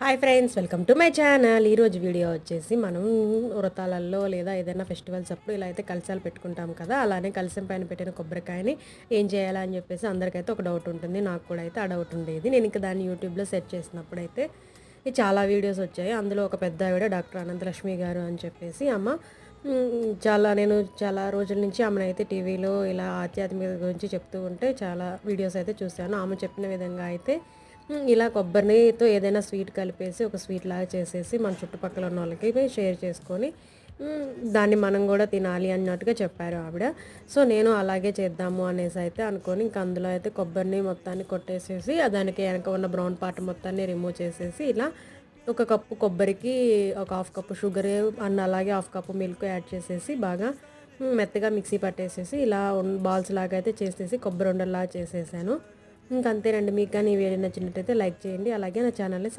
Hi friends, welcome to my channel. ఈరోజు video వచ్చేసి మనం వ్రతాలలో లేదా ఏదైనా ఫెస్టివల్స్ అప్పుడు ఇలా అయితే కలశాలు పెట్టుకుంటాం కదా. అలానే కలశం పైన పెట్టిన కొబ్బరికాయని ఏం చేయాలా అని చెప్పేసి అందరికైతే ఒక డౌట్ ఉంటుంది. నాకు కూడా అయితే ఆ డౌట్ ఉండేది. నేను ఇంకా దాన్ని యూట్యూబ్లో సెర్చ్ చేసినప్పుడు అయితే చాలా వీడియోస్ వచ్చాయి. అందులో ఒక పెద్ద ఆవిడ డాక్టర్ అనంతలక్ష్మి గారు అని చెప్పేసి అమ్మ నేను చాలా రోజుల నుంచి ఆమెను అయితే టీవీలో ఇలా ఆధ్యాత్మికత గురించి చెప్తూ ఉంటే చాలా వీడియోస్ అయితే చూశాను. ఆమె చెప్పిన విధంగా అయితే ఇలా కొబ్బరితో ఏదైనా స్వీట్ కలిపేసి ఒక స్వీట్ లాగా చేసేసి మన చుట్టుపక్కల ఉన్న వాళ్ళకి షేర్ చేసుకొని దాన్ని మనం కూడా తినాలి అన్నట్టుగా చెప్పారు ఆవిడ. సో నేను అలాగే చేద్దాము అనేసి అయితే అనుకొని ఇంక అందులో అయితే కొబ్బరిని మొత్తాన్ని కొట్టేసేసి దానికి వెనక ఉన్న బ్రౌన్ పార్ట్ మొత్తాన్ని రిమూవ్ చేసేసి ఇలా ఒక కప్పు కొబ్బరికి ఒక హాఫ్ కప్పు షుగర్ అండ్ అలాగే హాఫ్ కప్పు మిల్క్ యాడ్ చేసేసి బాగా మెత్తగా మిక్సీ పట్టేసేసి ఇలా బాల్స్ లాగా అయితే చేసేసి కొబ్బరి ఉండల్లా చేసేసాను. ఇంకంతేనండి. మీకు కానీ ఈ వీడియో నచ్చినట్టయితే లైక్ చేయండి. అలాగే నా ఛానల్ని